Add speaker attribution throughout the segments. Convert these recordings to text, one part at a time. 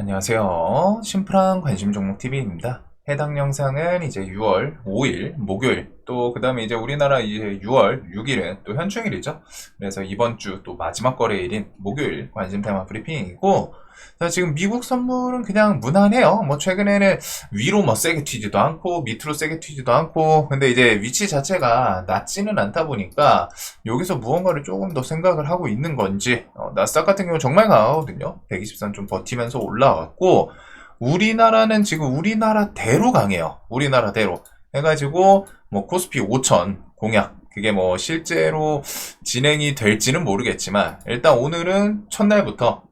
Speaker 1: 안녕하세요. 심플한 관심 종목 TV입니다. 해당 영상은 이제 6월 5일 목요일 또 그다음에 이제 우리나라 이제 6월 6일은 또 현충일이죠. 그래서 이번 주 또 마지막 거래일인 목요일 관심 테마 브리핑이고, 자, 지금 미국 선물은 그냥 무난해요. 뭐 최근에는 위로 뭐 세게 튀지도 않고 밑으로 세게 튀지도 않고, 근데 이제 위치 자체가 낮지는 않다 보니까 여기서 무언가를 조금 더 생각을 하고 있는 건지, 나스닥 같은 경우 정말 강하거든요. 120선 좀 버티면서 올라왔고, 우리나라는 지금 우리나라대로 강해요. 우리나라대로 해가지고 뭐 코스피 5천 공약, 그게 뭐 실제로 진행이 될지는 모르겠지만 일단 오늘은 첫날부터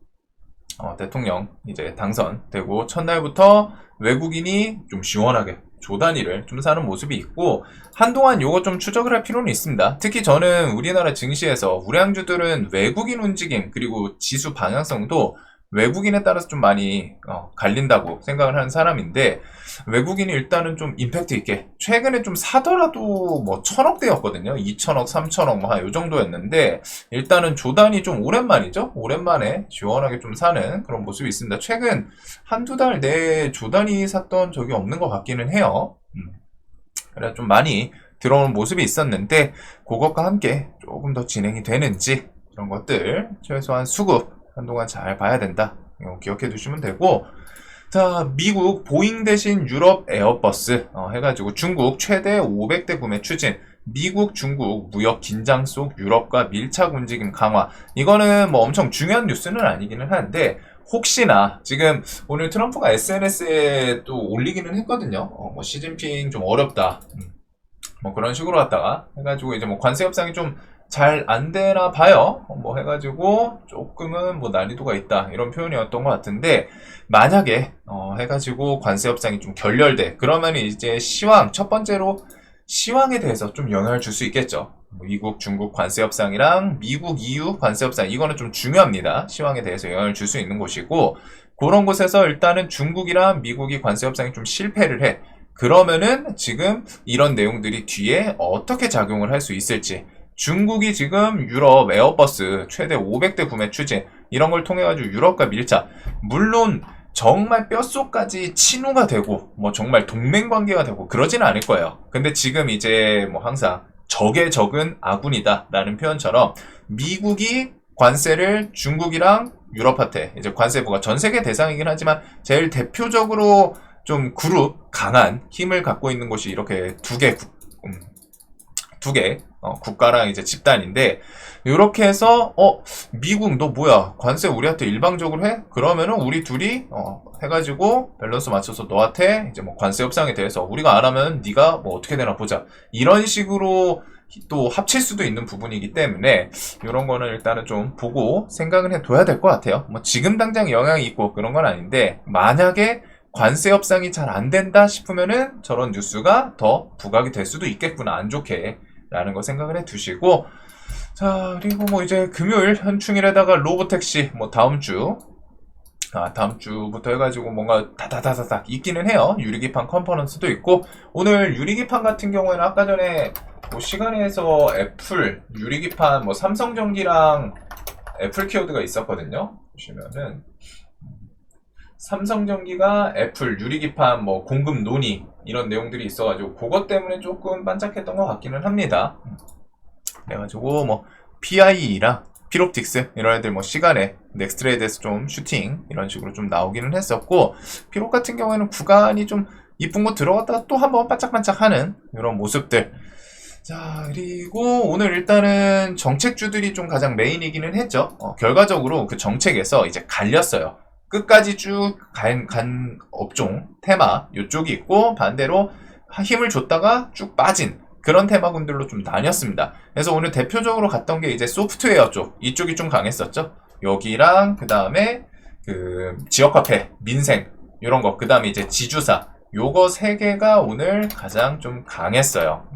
Speaker 1: 대통령 이제 당선되고 첫날부터 외국인이 좀 시원하게 조단위를 좀 사는 모습이 있고, 한동안 요거 좀 추적을 할 필요는 있습니다. 특히 저는 우리나라 증시에서 우량주들은 외국인 움직임 그리고 지수 방향성도 외국인에 따라서 좀 많이 갈린다고 생각을 하는 사람인데, 외국인이 일단은 좀 임팩트 있게 최근에 좀 사더라도 뭐 1000억대였거든요. 2000억, 3000억 뭐 한 요 정도였는데, 일단은 조단이 좀 오랜만이죠. 오랜만에 시원하게 좀 사는 그런 모습이 있습니다. 최근 한두 달 내에 조단이 샀던 적이 없는 것 같기는 해요. 그래 좀 많이 들어오는 모습이 있었는데, 그것과 함께 조금 더 진행이 되는지 이런 것들 최소한 수급 한동안 잘 봐야 된다. 이거 기억해 두시면 되고, 자, 미국 보잉 대신 유럽 에어버스 해가지고 중국 최대 500대 구매 추진, 미국 중국 무역 긴장 속 유럽과 밀착 움직임 강화. 이거는 뭐 엄청 중요한 뉴스는 아니기는 한데, 혹시나 지금 오늘 트럼프가 SNS에 또 올리기는 했거든요. 뭐 시진핑 좀 어렵다, 뭐 그런 식으로 갔다가 해가지고 이제 뭐 관세 협상이 좀 잘 안 되나 봐요. 뭐 해가지고 조금은 뭐 난이도가 있다 이런 표현이었던 것 같은데, 만약에 해가지고 관세 협상이 좀 결렬돼 그러면 이제 시황 첫 번째로 시황에 대해서 좀 영향을 줄 수 있겠죠. 미국 중국 관세 협상이랑 미국 EU 관세 협상, 이거는 좀 중요합니다. 시황에 대해서 영향을 줄 수 있는 곳이고, 그런 곳에서 일단은 중국이랑 미국이 관세 협상이 좀 실패를 해. 그러면은 지금 이런 내용들이 뒤에 어떻게 작용을 할 수 있을지, 중국이 지금 유럽 에어버스 최대 500대 구매 추진 이런 걸 통해 가지고 유럽과 밀착, 물론 정말 뼛속까지 친후가 되고 뭐 정말 동맹 관계가 되고 그러지는 않을 거예요. 근데 지금 이제 뭐 항상 적의 적은 아군이다 라는 표현처럼, 미국이 관세를 중국이랑 유럽한테, 이제 관세부가 전 세계 대상이긴 하지만 제일 대표적으로 좀 그룹 강한 힘을 갖고 있는 곳이 이렇게 두 개 국가랑 이제 집단인데, 이렇게 해서 미국 너 뭐야 관세 우리한테 일방적으로 해? 그러면은 우리 둘이 해가지고 밸런스 맞춰서 너한테 이제 뭐 관세 협상에 대해서 우리가 안 하면 네가 뭐 어떻게 되나 보자, 이런 식으로 또 합칠 수도 있는 부분이기 때문에 이런 거는 일단은 좀 보고 생각을 해둬야 될 것 같아요. 뭐 지금 당장 영향이 있고 그런 건 아닌데, 만약에 관세 협상이 잘 안 된다 싶으면은 저런 뉴스가 더 부각이 될 수도 있겠구나, 안 좋게 라는 거 생각을 해 두시고, 자, 그리고 뭐 이제 금요일 현충일에다가 로보택시 뭐 다음 주부터 해가지고 뭔가 다다다다닥 있기는 해요. 유리기판 컨퍼런스도 있고, 오늘 유리기판 같은 경우에는 아까 전에 뭐 시간에서 애플 유리기판 뭐 삼성전기랑 애플 키워드가 있었거든요. 보시면은 삼성전기가 애플 유리기판 뭐 공급 논의 이런 내용들이 있어가지고 그것 때문에 조금 반짝했던 것 같기는 합니다. 그래가지고 뭐 PIE랑 피롭틱스 이런 애들 뭐 시간에 넥스트레이드에서 좀 슈팅 이런 식으로 좀 나오기는 했었고, 피롭 같은 경우에는 구간이 좀 이쁜 거 들어갔다가 또 한번 반짝반짝하는 이런 모습들. 자, 그리고 오늘 일단은 정책주들이 좀 가장 메인이기는 했죠. 결과적으로 그 정책에서 이제 갈렸어요. 끝까지 쭉 간 업종 테마 요쪽이 있고, 반대로 힘을 줬다가 쭉 빠진 그런 테마군들로 좀 나뉘었습니다. 그래서 오늘 대표적으로 갔던 게 이제 소프트웨어 쪽, 이쪽이 좀 강했었죠. 여기랑 그 다음에 그 지역화폐, 민생 이런 거, 그 다음에 이제 지주사, 요거 세 개가 오늘 가장 좀 강했어요.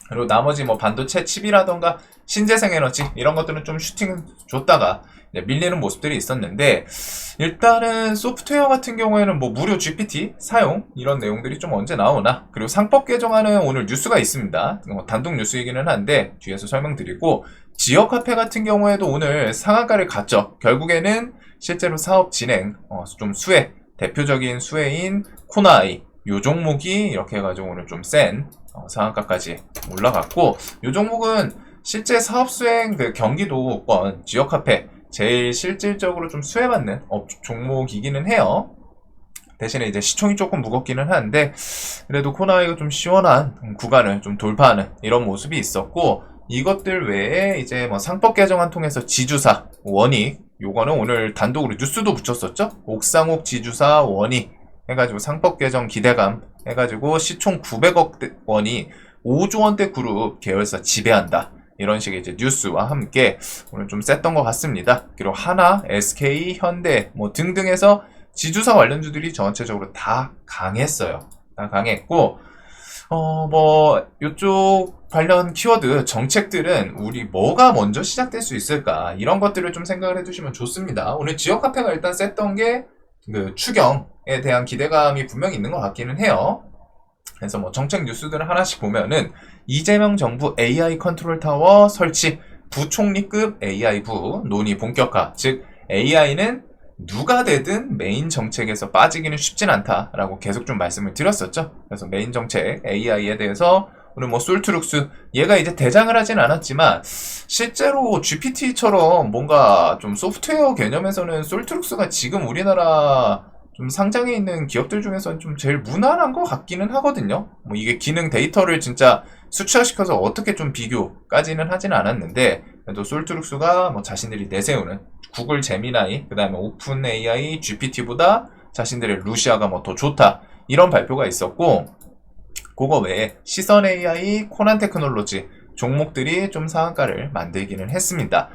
Speaker 1: 그리고 나머지 뭐 반도체 칩이라던가 신재생에너지 이런 것들은 좀 슈팅 줬다가 밀리는 모습들이 있었는데, 일단은 소프트웨어 같은 경우에는 뭐 무료 GPT 사용 이런 내용들이 좀 언제 나오나, 그리고 상법 개정안은 오늘 뉴스가 있습니다. 단독 뉴스이기는 한데 뒤에서 설명드리고, 지역화폐 같은 경우에도 오늘 상한가를 갔죠. 결국에는 실제로 사업 진행, 좀 수혜, 대표적인 수혜인 코나이, 요 종목이 이렇게 해가지고 오늘 좀 센 상한가까지 올라갔고, 요 종목은 실제 사업 수행 그 경기도권 지역화폐 제일 실질적으로 좀 수혜받는 종목이기는 해요. 대신에 이제 시총이 조금 무겁기는 한데, 그래도 코나이가 좀 시원한 구간을 좀 돌파하는 이런 모습이 있었고, 이것들 외에 이제 뭐 상법 개정안 통해서 지주사, 원익, 요거는 오늘 단독으로 뉴스도 붙였었죠? 옥상옥 지주사 원익 해가지고 상법 개정 기대감 해가지고 시총 900억 원이 5조 원대 그룹 계열사 지배한다. 이런 식의 이제 뉴스와 함께 오늘 좀 셌던 것 같습니다. 그리고 하나, SK, 현대 뭐 등등 해서 지주사 관련주들이 전체적으로 다 강했어요. 다 강했고, 뭐 요쪽 관련 키워드 정책들은 우리 뭐가 먼저 시작될 수 있을까, 이런 것들을 좀 생각을 해두시면 좋습니다. 오늘 지역화폐가 일단 셌던 게 그 추경에 대한 기대감이 분명히 있는 것 같기는 해요. 그래서 뭐 정책 뉴스들을 하나씩 보면은 이재명 정부 AI 컨트롤 타워 설치, 부총리급 AI부 논의 본격화. 즉 AI는 누가 되든 메인 정책에서 빠지기는 쉽진 않다라고 계속 좀 말씀을 드렸었죠. 그래서 메인 정책 AI에 대해서 오늘 뭐 솔트룩스, 얘가 이제 대장을 하진 않았지만 실제로 GPT처럼 뭔가 좀 소프트웨어 개념에서는 솔트룩스가 지금 우리나라 좀 상장해 있는 기업들 중에서는 좀 제일 무난한 것 같기는 하거든요. 뭐 이게 기능 데이터를 진짜 수치화시켜서 어떻게 좀 비교까지는 하지는 않았는데, 그래도 솔트룩스가 뭐 자신들이 내세우는 구글 제미나이, 그 다음에 오픈 AI, GPT보다 자신들의 루시아가 뭐 더 좋다, 이런 발표가 있었고, 그거 외에 시선 AI, 코난 테크놀로지 종목들이 좀 상한가를 만들기는 했습니다.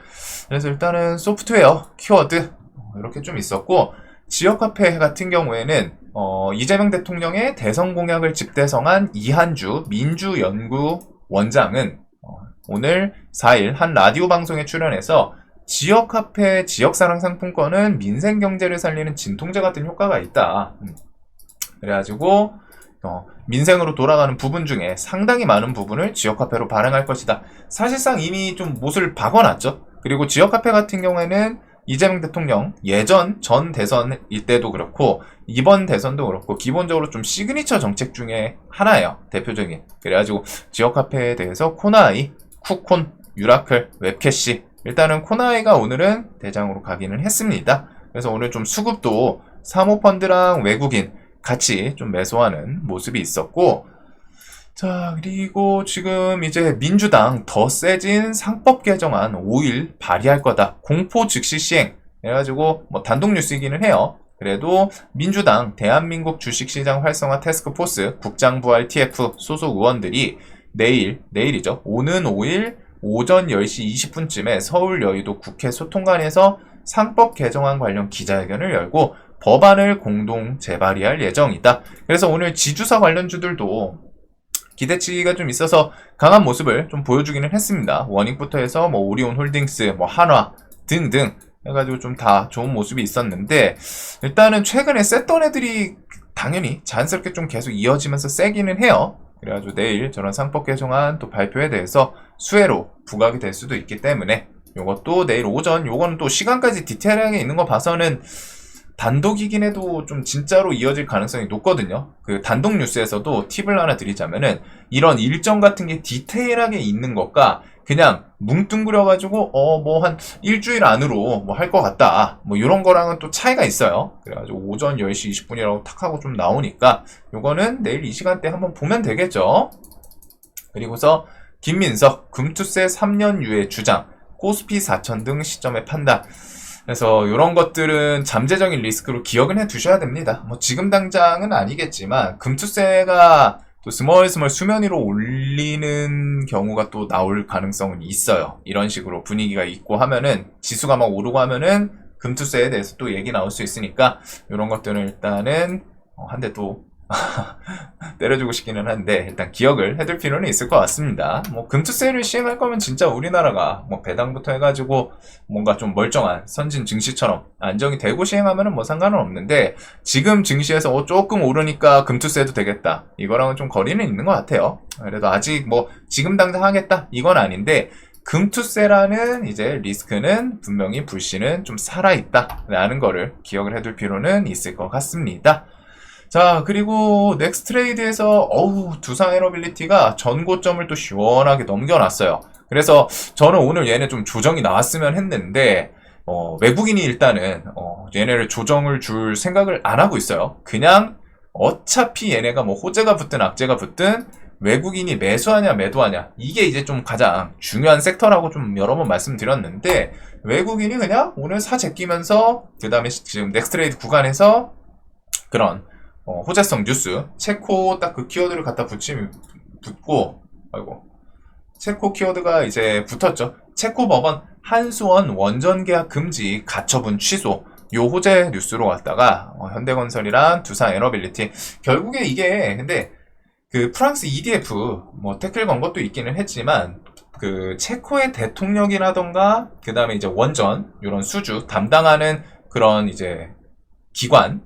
Speaker 1: 그래서 일단은 소프트웨어 키워드 이렇게 좀 있었고, 지역화폐 같은 경우에는 이재명 대통령의 대선 공약을 집대성한 이한주 민주연구원장은 오늘 4일 한 라디오 방송에 출연해서 지역화폐 지역사랑 상품권은 민생경제를 살리는 진통제 같은 효과가 있다. 그래가지고 민생으로 돌아가는 부분 중에 상당히 많은 부분을 지역화폐로 발행할 것이다. 사실상 이미 좀 못을 박아놨죠. 그리고 지역화폐 같은 경우에는 이재명 대통령 예전 전 대선일 때도 그렇고 이번 대선도 그렇고 기본적으로 좀 시그니처 정책 중에 하나예요. 대표적인. 그래가지고 지역화폐에 대해서 코나이, 쿠콘, 유라클, 웹캐시, 일단은 코나이가 오늘은 대장으로 가기는 했습니다. 그래서 오늘 좀 수급도 사모펀드랑 외국인 같이 좀 매수하는 모습이 있었고, 자, 그리고 지금 이제 민주당 더 세진 상법 개정안 5일 발의할 거다. 공포 즉시 시행. 해가지고 뭐 단독 뉴스이기는 해요. 그래도 민주당 대한민국 주식시장 활성화 태스크포스 국장부활 TF 소속 의원들이 내일이죠. 오는 5일 오전 10시 20분쯤에 서울 여의도 국회 소통관에서 상법 개정안 관련 기자회견을 열고 법안을 공동 재발의할 예정이다. 그래서 오늘 지주사 관련주들도 기대치가 좀 있어서 강한 모습을 좀 보여주기는 했습니다. 원익부터 해서 뭐 오리온 홀딩스, 뭐 한화 등등 해가지고 좀 다 좋은 모습이 있었는데, 일단은 최근에 셌던 애들이 당연히 자연스럽게 좀 계속 이어지면서 세기는 해요. 그래가지고 내일 저런 상법 개정안 또 발표에 대해서 수혜로 부각이 될 수도 있기 때문에 요것도 내일 오전, 요거는 또 시간까지 디테일하게 있는 거 봐서는 단독이긴 해도 좀 진짜로 이어질 가능성이 높거든요. 그 단독 뉴스에서도 팁을 하나 드리자면은 이런 일정 같은 게 디테일하게 있는 것과 그냥 뭉뚱그려가지고 뭐 한 일주일 안으로 뭐 할 것 같다, 뭐 이런 거랑은 또 차이가 있어요. 그래가지고 오전 10시 20분이라고 탁 하고 좀 나오니까 요거는 내일 이 시간대 한번 보면 되겠죠. 그리고서 김민석 금투세 3년 유예 주장, 코스피 4천 등 시점의 판단. 그래서 이런 것들은 잠재적인 리스크로 기억은 해 두셔야 됩니다. 뭐 지금 당장은 아니겠지만 금투세가 또 스멀스멀 수면 위로 올리는 경우가 또 나올 가능성은 있어요. 이런 식으로 분위기가 있고 하면은 지수가 막 오르고 하면은 금투세에 대해서 또 얘기 나올 수 있으니까 이런 것들은 일단은 한 대 또 때려주고 싶기는 한데 일단 기억을 해둘 필요는 있을 것 같습니다. 뭐 금투세를 시행할 거면 진짜 우리나라가 뭐 배당부터 해가지고 뭔가 좀 멀쩡한 선진 증시처럼 안정이 되고 시행하면은 뭐 상관은 없는데, 지금 증시에서 조금 오르니까 금투세도 되겠다, 이거랑은 좀 거리는 있는 것 같아요. 그래도 아직 뭐 지금 당장 하겠다 이건 아닌데, 금투세라는 이제 리스크는 분명히 불씨는 좀 살아있다라는 거를 기억을 해둘 필요는 있을 것 같습니다. 자, 그리고 넥스트 트레이드에서 두산 에너빌리티가 전고점을 또 시원하게 넘겨놨어요. 그래서 저는 오늘 얘네 좀 조정이 나왔으면 했는데 외국인이 일단은 얘네를 조정을 줄 생각을 안 하고 있어요. 그냥 어차피 얘네가 뭐 호재가 붙든 악재가 붙든 외국인이 매수하냐 매도하냐 이게 이제 좀 가장 중요한 섹터라고 좀 여러 번 말씀드렸는데, 외국인이 그냥 오늘 사 제끼면서 그 다음에 지금 넥스트 트레이드 구간에서 그런 호재성 뉴스, 체코 딱 그 키워드를 갖다 붙고, 체코 키워드가 이제 붙었죠. 체코 법원 한수원 원전 계약 금지 가처분 취소, 요 호재 뉴스로 왔다가 현대건설이랑 두산 에너빌리티, 결국에 이게 근데 그 프랑스 EDF 뭐 태클 건 것도 있기는 했지만 그 체코의 대통령이라던가 그 다음에 이제 원전 요런 수주 담당하는 그런 이제 기관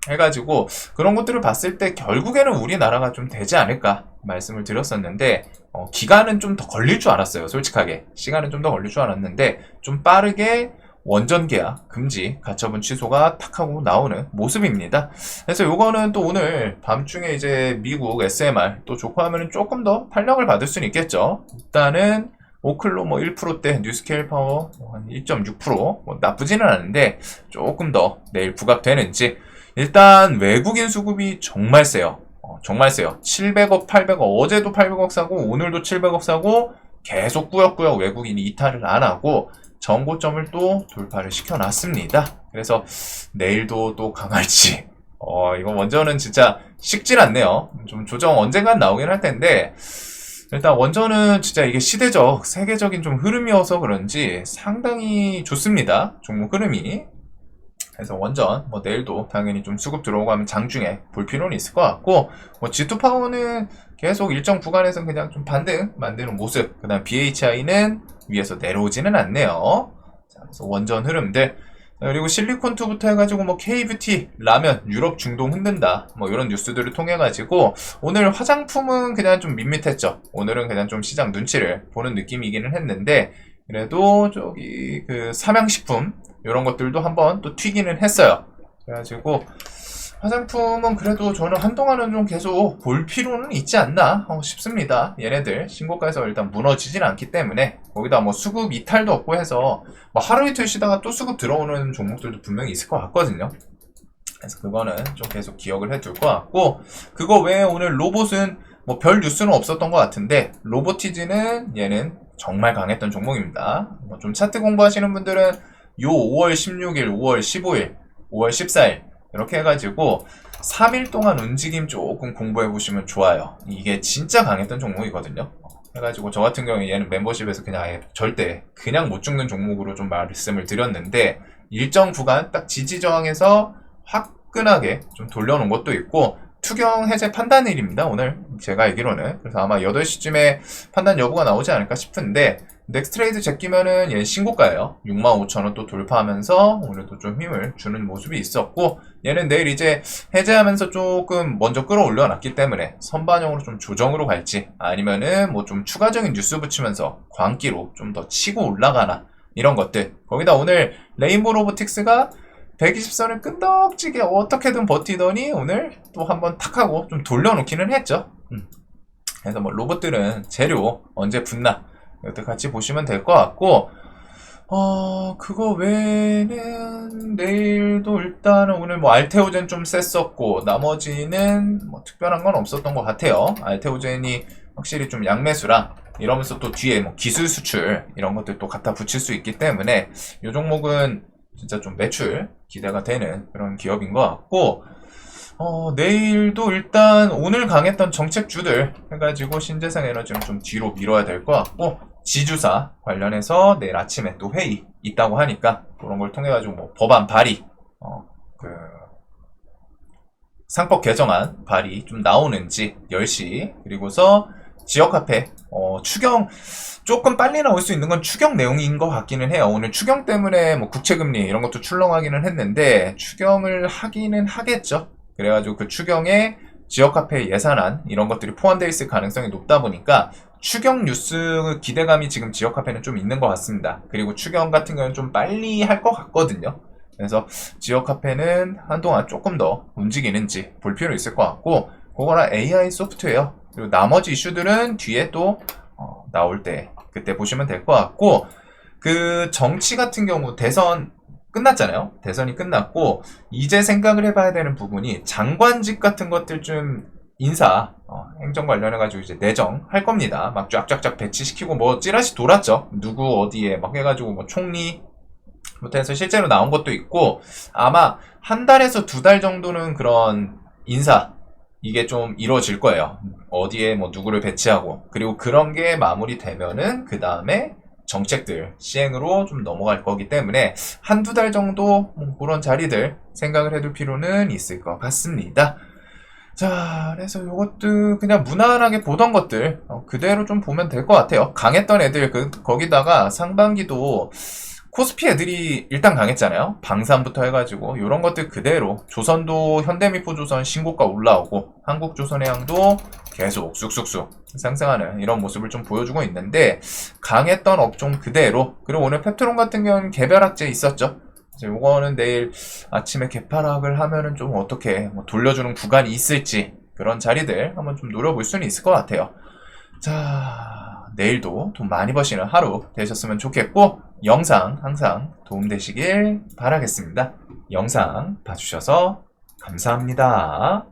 Speaker 1: 해가지고 그런 것들을 봤을 때 결국에는 우리나라가 좀 되지 않을까 말씀을 드렸었는데, 기간은 좀 더 걸릴 줄 알았어요. 솔직하게 시간은 좀 더 걸릴 줄 알았는데 좀 빠르게 원전 계약 금지 가처분 취소가 탁 하고 나오는 모습입니다. 그래서 요거는 또 오늘 밤중에 이제 미국 SMR 또 좋고 하면은 조금 더 탄력을 받을 수는 있겠죠. 일단은 오클로 뭐 1%대, 뉴스케일 파워 한 1.6% 뭐 나쁘지는 않은데 조금 더 내일 부각되는지. 일단 외국인 수급이 정말 세요. 정말 세요. 700억, 800억, 어제도 800억 사고 오늘도 700억 사고 계속 꾸역꾸역 외국인이 이탈을 안 하고 전고점을 또 돌파를 시켜놨습니다. 그래서 내일도 또 강할지 이거 원전은 진짜 식질 않네요. 좀 조정 언젠간 나오긴 할 텐데, 일단 원전은 진짜 이게 시대적 세계적인 좀 흐름이어서 그런지 상당히 좋습니다. 종목 흐름이. 그래서 원전 뭐 내일도 당연히 좀 수급 들어오고 하면 장중에 볼 필요는 있을 것 같고, 뭐 G2 파워는 계속 일정 구간에서 그냥 좀 반등 만드는 모습, 그 다음 BHI는 위에서 내려오지는 않네요. 자, 그래서 원전 흐름들, 그리고 실리콘2부터 해가지고 뭐 K뷰티, 라면, 유럽 중동 흔든다 뭐 이런 뉴스들을 통해 가지고 오늘 화장품은 그냥 좀 밋밋했죠. 오늘은 그냥 좀 시장 눈치를 보는 느낌이기는 했는데, 그래도 저기 그 삼양식품 이런 것들도 한번 또 튀기는 했어요. 그래가지고 화장품은 그래도 저는 한동안은 좀 계속 볼 필요는 있지 않나 싶습니다. 얘네들 신고가에서 일단 무너지진 않기 때문에, 거기다 뭐 수급 이탈도 없고 해서 뭐 하루 이틀 쉬다가 또 수급 들어오는 종목들도 분명히 있을 것 같거든요. 그래서 그거는 좀 계속 기억을 해둘 것 같고, 그거 외에 오늘 로봇은 뭐 별 뉴스는 없었던 것 같은데, 로보티즈는 얘는 정말 강했던 종목입니다. 뭐 좀 차트 공부하시는 분들은 요 5월 16일, 5월 15일, 5월 14일 이렇게 해가지고 3일 동안 움직임 조금 공부해보시면 좋아요. 이게 진짜 강했던 종목이거든요. 해가지고 저 같은 경우에 얘는 멤버십에서 그냥 아예 절대 그냥 못 죽는 종목으로 좀 말씀을 드렸는데, 일정 구간 딱 지지저항에서 화끈하게 좀 돌려놓은 것도 있고, 투경 해제 판단일입니다. 오늘 제가 알기로는. 그래서 아마 8시쯤에 판단 여부가 나오지 않을까 싶은데, 넥스트레이드 제끼면은 얘 신고가예요. 65,000원 또 돌파하면서 오늘도 좀 힘을 주는 모습이 있었고, 얘는 내일 이제 해제하면서 조금 먼저 끌어올려 놨기 때문에 선반영으로 좀 조정으로 갈지, 아니면은 뭐 좀 추가적인 뉴스 붙이면서 광기로 좀 더 치고 올라가나 이런 것들. 거기다 오늘 레인보우 로보틱스가 120선을 끈덕지게 어떻게든 버티더니 오늘 또 한번 탁 하고 좀 돌려놓기는 했죠. 그래서 뭐 로봇들은 재료 언제 붙나 이것도 같이 보시면 될 것 같고, 그거 외에는 내일도 일단은 오늘 뭐 알테오젠 좀 셌었고, 나머지는 뭐 특별한 건 없었던 것 같아요. 알테오젠이 확실히 좀 양매수랑 이러면서 또 뒤에 뭐 기술 수출 이런 것들 또 갖다 붙일 수 있기 때문에 이 종목은 진짜 좀 매출 기대가 되는 그런 기업인 것 같고, 내일도 일단 오늘 강했던 정책주들 해가지고 신재생 에너지는 좀 뒤로 밀어야 될 것 같고, 지주사 관련해서 내일 아침에 또 회의 있다고 하니까 그런 걸 통해 가지고 뭐 법안 발의, 그 상법 개정안 발의 좀 나오는지 10시, 그리고서 지역 화폐 추경 조금 빨리 나올 수 있는 건 추경 내용인 것 같기는 해요. 오늘 추경 때문에 뭐 국채금리 이런 것도 출렁하기는 했는데 추경을 하기는 하겠죠. 그래가지고 그 추경에 지역화폐 예산안 이런 것들이 포함되어 있을 가능성이 높다 보니까 추경 뉴스 기대감이 지금 지역 카페는 좀 있는 것 같습니다. 그리고 추경 같은 경우는 좀 빨리 할 것 같거든요. 그래서 지역 카페는 한동안 조금 더 움직이는지 볼 필요 있을 것 같고, 그거랑 AI 소프트웨어 그리고 나머지 이슈들은 뒤에 또 나올 때 그때 보시면 될 것 같고, 그 정치 같은 경우 대선 끝났잖아요. 대선이 끝났고 이제 생각을 해봐야 되는 부분이 장관직 같은 것들 좀 인사 행정 관련해가지고 이제 내정 할 겁니다. 막 쫙쫙쫙 배치시키고 뭐 찌라시 돌았죠. 누구 어디에 막 해가지고 뭐 총리 부터 해서 실제로 나온 것도 있고, 아마 한 달에서 두 달 정도는 그런 인사 이게 좀 이루어질 거예요. 어디에 뭐 누구를 배치하고, 그리고 그런 게 마무리되면은 그 다음에 정책들 시행으로 좀 넘어갈 거기 때문에 한두 달 정도 뭐 그런 자리들 생각을 해둘 필요는 있을 것 같습니다. 자, 그래서 요것도 그냥 무난하게 보던 것들 그대로 좀 보면 될 것 같아요. 강했던 애들 거기다가 상반기도 코스피 애들이 일단 강했잖아요. 방산부터 해가지고 요런 것들 그대로, 조선도 현대미포조선 신고가 올라오고 한국조선해양도 계속 쑥쑥쑥 상승하는 이런 모습을 좀 보여주고 있는데, 강했던 업종 그대로. 그리고 오늘 펩트론 같은 경우는 개별학제 있었죠. 이제 요거는 내일 아침에 개파락을 하면은 좀 어떻게 뭐 돌려주는 구간이 있을지 그런 자리들 한번 좀 노려볼 수는 있을 것 같아요. 자, 내일도 돈 많이 버시는 하루 되셨으면 좋겠고, 영상 항상 도움되시길 바라겠습니다. 영상 봐주셔서 감사합니다.